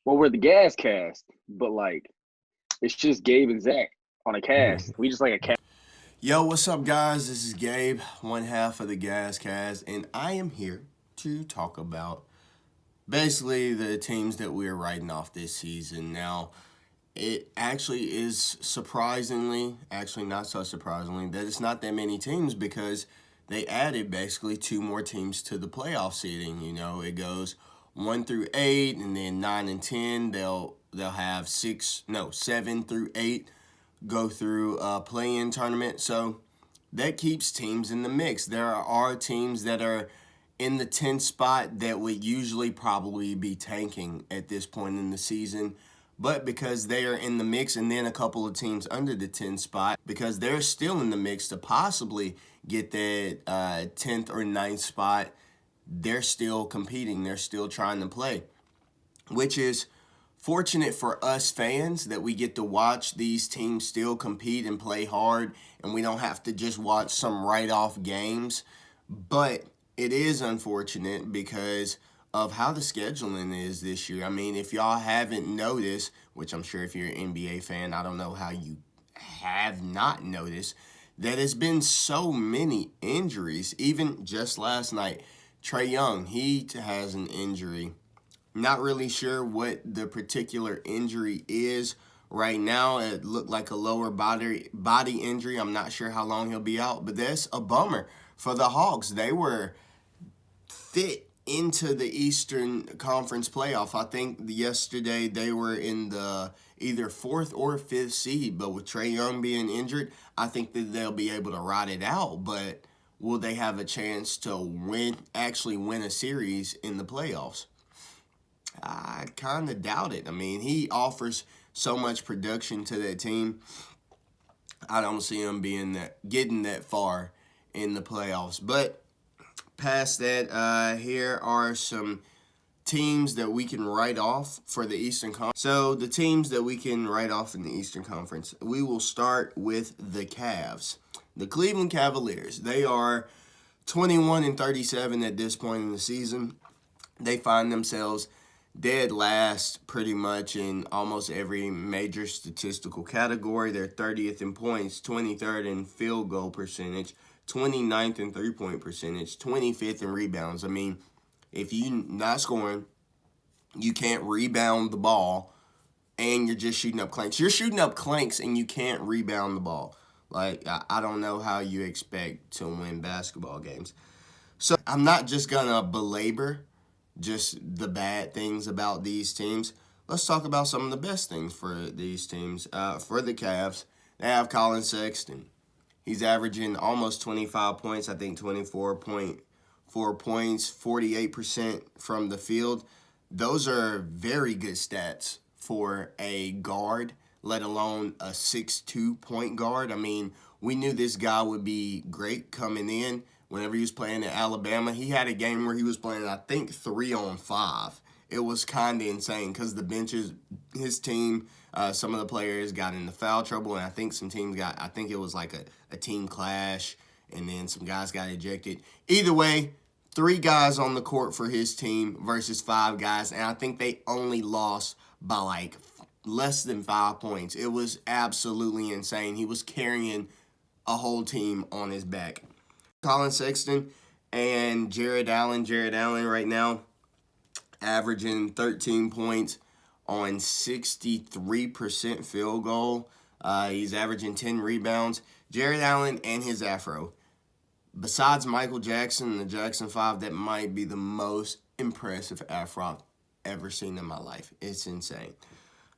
Well, we're the Gas Cast, but like it's just Gabe and Zach on a cast. We just like a cast. Yo, what's up, guys? This is Gabe, one half of the Gas Cast, and I am here to talk about basically the teams that we're writing off this season. Now, it actually is actually not so surprisingly, that it's not that many teams because they added basically two more teams to the playoff seeding. You know, it goes 1 through 8, and then 9 and 10. They'll have 7 through 8 go through a play-in tournament. So that keeps teams in the mix. There are teams that are in the 10th spot that would usually probably be tanking at this point in the season. But because they are in the mix, and then a couple of teams under the 10th spot, because they're still in the mix to possibly get that 10th or 9th spot, they're still competing. They're still trying to play, which is fortunate for us fans that we get to watch these teams still compete and play hard, and we don't have to just watch some write-off games. But it is unfortunate because of how the scheduling is this year. I mean, if y'all haven't noticed, which I'm sure if you're an NBA fan, I don't know how you have not noticed, that it's been so many injuries. Even just last night, Trae Young, he has an injury. Not really sure what the particular injury is right now. It looked like a lower body injury. I'm not sure how long he'll be out, but that's a bummer for the Hawks. They were fit into the Eastern Conference playoff. I think yesterday they were in the either 4th or 5th seed, but with Trae Young being injured, I think that they'll be able to ride it out. But will they have a chance to actually win a series in the playoffs? I kind of doubt it. I mean, he offers so much production to that team. I don't see him getting that far in the playoffs. But past that, here are some teams that we can write off for the Eastern Conference. So the teams that we can write off in the Eastern Conference, we will start with the Cavs. The Cleveland Cavaliers, they are 21-37 at this point in the season. They find themselves dead last pretty much in almost every major statistical category. They're 30th in points, 23rd in field goal percentage, 29th in three-point percentage, 25th in rebounds. I mean, if you're not scoring, you can't rebound the ball, and you're just shooting up clanks. You're shooting up clanks, and you can't rebound the ball. Like, I don't know how you expect to win basketball games. So I'm not just going to belabor just the bad things about these teams. Let's talk about some of the best things for these teams. For the Cavs, they have Colin Sexton. He's averaging almost 25 points, I think 24.4 points, 48% from the field. Those are very good stats for a guard, let alone a 6'2" point guard. I mean, we knew this guy would be great coming in. Whenever he was playing at Alabama, he had a game where he was playing, I think, 3-on-5. It was kind of insane because his team, some of the players got into foul trouble, and I think some teams I think it was like a team clash, and then some guys got ejected. Either way, 3 guys on the court for his team versus 5 guys, and I think they only lost by like less than 5 points. It was absolutely insane. He was carrying a whole team on his back. Colin Sexton and Jared Allen. Jared Allen right now averaging 13 points on 63% field goal. He's averaging 10 rebounds. Jared Allen and his afro. Besides Michael Jackson and the Jackson 5, that might be the most impressive afro I've ever seen in my life. It's insane.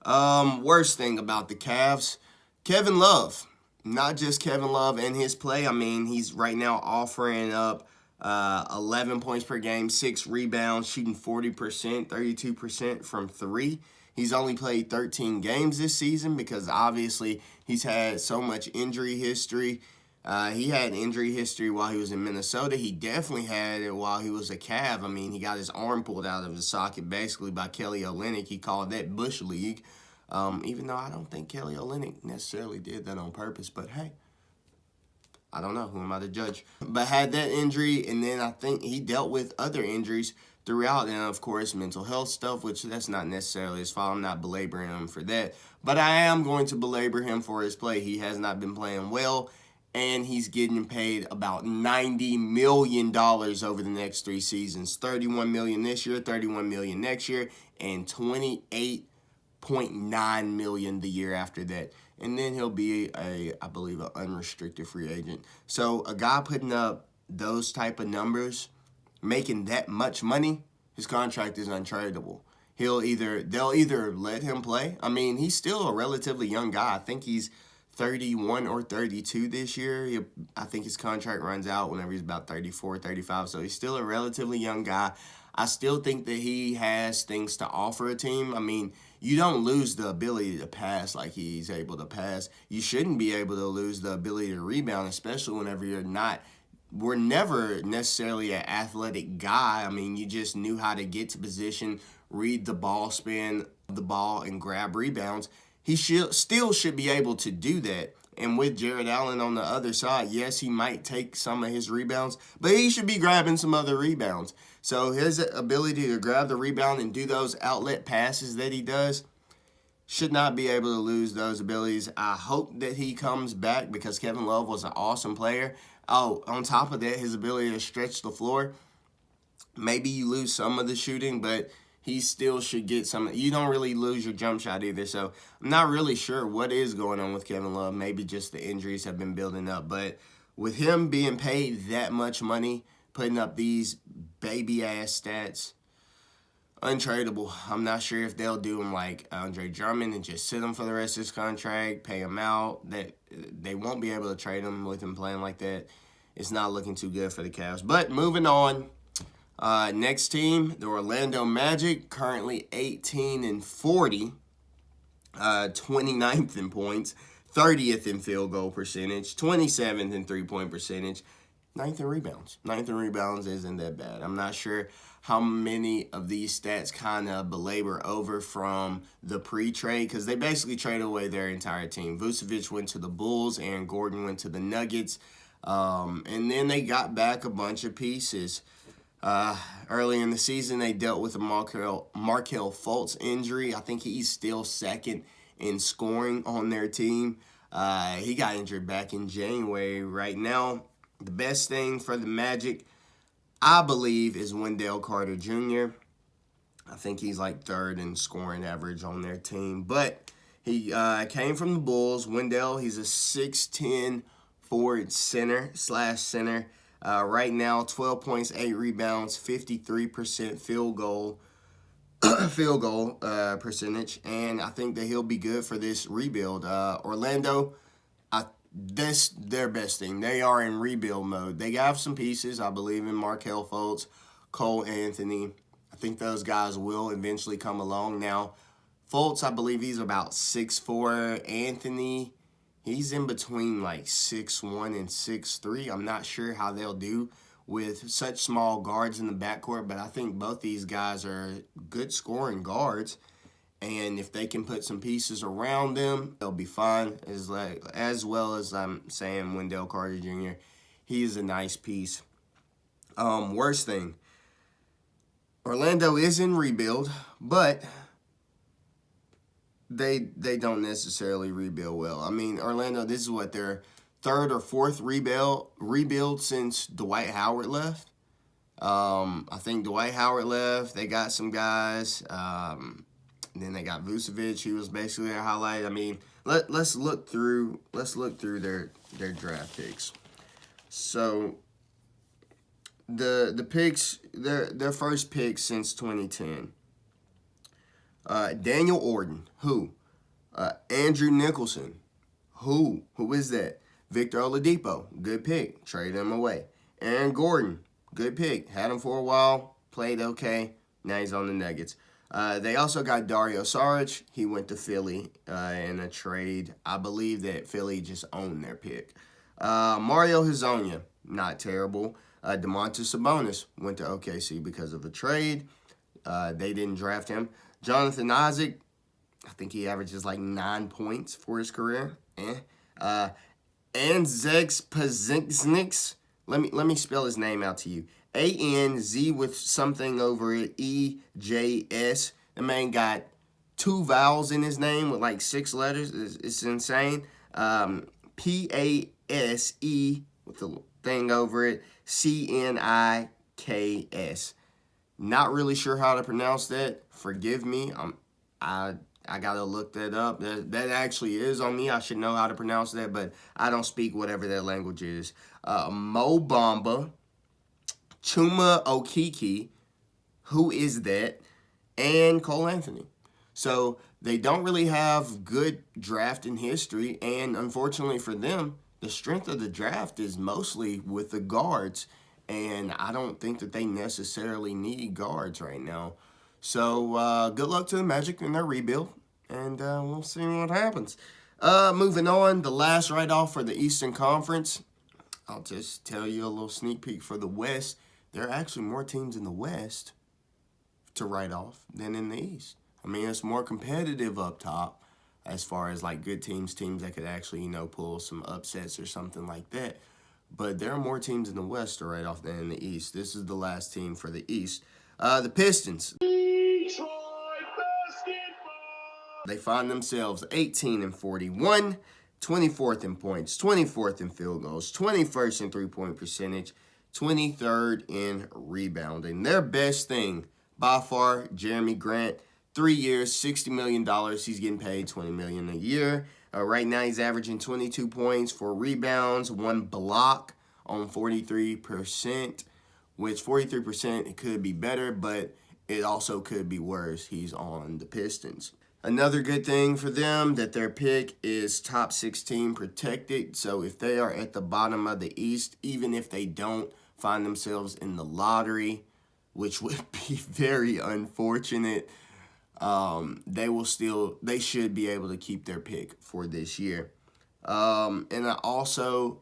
Worst thing about the Cavs, Kevin Love. Not just Kevin Love and his play. I mean, he's right now offering up 11 points per game, 6 rebounds, shooting 40%, 32% from 3. He's only played 13 games this season because obviously he's had so much injury history. He had injury history while he was in Minnesota. He definitely had it while he was a Cav. I mean, he got his arm pulled out of his socket basically by Kelly Olynyk. He called that Bush League. Even though I don't think Kelly Olynyk necessarily did that on purpose. But, hey, I don't know. Who am I to judge? But had that injury, and then I think he dealt with other injuries throughout. And, of course, mental health stuff, which that's not necessarily his fault. I'm not belaboring him for that. But I am going to belabor him for his play. He has not been playing well, and he's getting paid about $90 million over the next 3 seasons. $31 million this year, $31 million next year, and $28.9 million the year after that. And then he'll be I believe, an unrestricted free agent. So a guy putting up those type of numbers, making that much money, his contract is untradeable. They'll either let him play. I mean, he's still a relatively young guy. I think he's 31 or 32 this year. I think his contract runs out whenever he's about 34, 35. So he's still a relatively young guy. I still think that he has things to offer a team. I mean, you don't lose the ability to pass like he's able to pass. You shouldn't be able to lose the ability to rebound, especially whenever you're not. We're never necessarily an athletic guy. I mean, you just knew how to get to position, read the ball, spin the ball, and grab rebounds. He still should be able to do that. And with Jared Allen on the other side, yes, he might take some of his rebounds, but he should be grabbing some other rebounds. So his ability to grab the rebound and do those outlet passes that he does should not be able to lose those abilities. I hope that he comes back because Kevin Love was an awesome player. Oh, on top of that, his ability to stretch the floor. Maybe you lose some of the shooting, but he still should get some. You don't really lose your jump shot either. So I'm not really sure what is going on with Kevin Love. Maybe just the injuries have been building up. But with him being paid that much money, putting up these baby-ass stats, untradeable. I'm not sure if they'll do him like Andre Drummond and just sit him for the rest of his contract, pay him out. That they won't be able to trade him with him playing like that. It's not looking too good for the Cavs. But moving on. Next team, the Orlando Magic, currently 18-40, 29th in points, 30th in field goal percentage, 27th in three-point percentage, 9th in rebounds. 9th in rebounds isn't that bad. I'm not sure how many of these stats kind of belabor over from the pre-trade because they basically traded away their entire team. Vucevic went to the Bulls, Aaron Gordon went to the Nuggets, and then they got back a bunch of pieces. Early in the season, they dealt with a Markelle Fultz injury. I think he's still second in scoring on their team. He got injured back in January. Right now, the best thing for the Magic, I believe, is Wendell Carter Jr. I think he's like third in scoring average on their team. But he came from the Bulls. Wendell, he's a 6'10" forward center. Right now, 12 points, 8 rebounds, 53% field goal percentage, and I think that he'll be good for this rebuild. Orlando, that's their best thing. They are in rebuild mode. They have some pieces. I believe in Markelle Fultz, Cole Anthony. I think those guys will eventually come along. Now, Fultz, I believe he's about 6'4". Anthony, he's in between like 6'1" and 6'3". I'm not sure how they'll do with such small guards in the backcourt, but I think both these guys are good scoring guards. And if they can put some pieces around them, they'll be fine. As well as I'm saying, Wendell Carter Jr., he is a nice piece. Worst thing, Orlando is in rebuild, but they don't necessarily rebuild well. I mean, Orlando, this is what, their third or fourth rebuild since Dwight Howard left. I think Dwight Howard left. They got some guys. Then they got Vucevic. He was basically their highlight. I mean, let's look through their draft picks. So the picks, their first pick since 2010. Daniel Orton, who? Andrew Nicholson, who is that? Victor Oladipo, good pick, trade him away. Aaron Gordon, good pick, had him for a while, played okay, now he's on the Nuggets. They also got Dario Saric. He went to Philly in a trade. I believe that Philly just owned their pick. Mario Hezonja, not terrible. Domantas Sabonis went to OKC because of a trade. They didn't draft him. Jonathan Isaac, I think he averages like 9 points for his career. Anzeks Pazinksniks. Let me spell his name out to you. A-N-Z with something over it, E-J-S. The man got 2 vowels in his name with like 6 letters. It's insane. P-A-S-E with the thing over it, C-N-I-K-S. Not really sure how to pronounce that. Forgive me. I gotta look that up. That actually is on me. I should know how to pronounce that, but I don't speak whatever that language is. Mo Bamba, Chuma Okiki, who is that, and Cole Anthony. So they don't really have good drafting history, and unfortunately for them, the strength of the draft is mostly with the guards, and I don't think that they necessarily need guards right now. So good luck to the Magic in their rebuild, and we'll see what happens. Moving on, the last write-off for the Eastern Conference. I'll just tell you a little sneak peek for the West. There are actually more teams in the West to write off than in the East. I mean, it's more competitive up top as far as like good teams that could actually, pull some upsets or something like that. But there are more teams in the West to write off than in the East. This is the last team for the East. The Pistons. Detroit basketball. They find themselves 18-41, 24th in points, 24th in field goals, 21st in three-point percentage, 23rd in rebounding. Their best thing by far, Jeremy Grant, 3 years, $60 million. He's getting paid $20 million a year. Right now, he's averaging 22 points, 4 rebounds, 1 block on 43%, which 43% it could be better, but it also could be worse. He's on the Pistons. Another good thing for them that their pick is top 16 protected. So if they are at the bottom of the East, even if they don't find themselves in the lottery, which would be very unfortunate, they should be able to keep their pick for this year. And also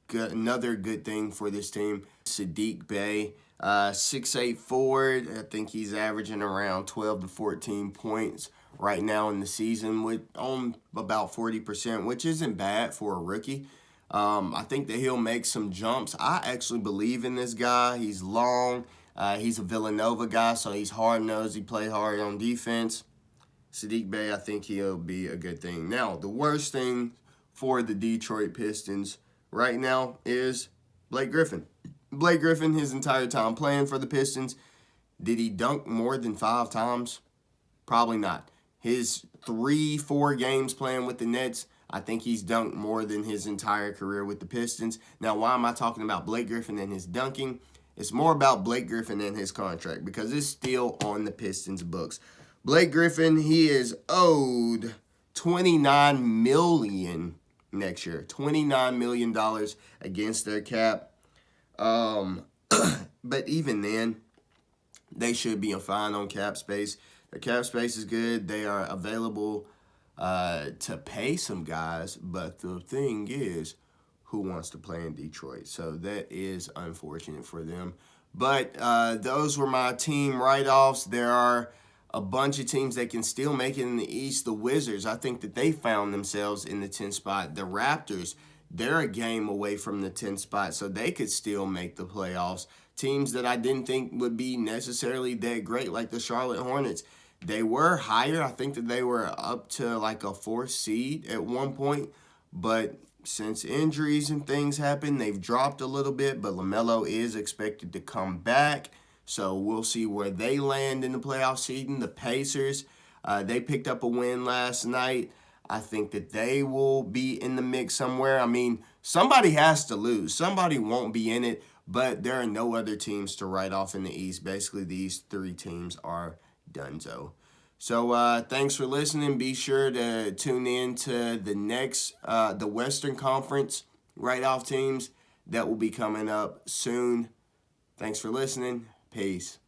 another good thing for this team, Saddiq Bey, 6'8" forward. I think he's averaging around 12 to 14 points right now in the season on about 40%, which isn't bad for a rookie. I think that he'll make some jumps. I actually believe in this guy. He's long. He's a Villanova guy, so he's hard-nosed. He plays hard on defense. Saddiq Bey, I think he'll be a good thing. Now, the worst thing for the Detroit Pistons right now is Blake Griffin. Blake Griffin, his entire time playing for the Pistons, did he dunk more than 5 times? Probably not. His 3-4 games playing with the Nets, I think he's dunked more than his entire career with the Pistons. Now, why am I talking about Blake Griffin and his dunking? It's more about Blake Griffin and his contract because it's still on the Pistons' books. Blake Griffin, he is owed $29 million next year. $29 million against their cap. But even then, they should be fine on cap space. Their cap space is good. They are available to pay some guys. But the thing is, who wants to play in Detroit? So that is unfortunate for them. But those were my team write-offs. There are a bunch of teams that can still make it in the East. The Wizards, I think that they found themselves in the 10th spot. The Raptors, they're a game away from the 10th spot, so they could still make the playoffs. Teams that I didn't think would be necessarily that great, like the Charlotte Hornets, they were higher. I think that they were up to like a 4th seed at one point, but since injuries and things happen, they've dropped a little bit, but LaMelo is expected to come back. So we'll see where they land in the playoff season. The Pacers, they picked up a win last night. I think that they will be in the mix somewhere. I mean, somebody has to lose. Somebody won't be in it, but there are no other teams to write off in the East. Basically, these 3 teams are donezo. So thanks for listening. Be sure to tune in to the next, the Western Conference write-off teams that will be coming up soon. Thanks for listening. Peace.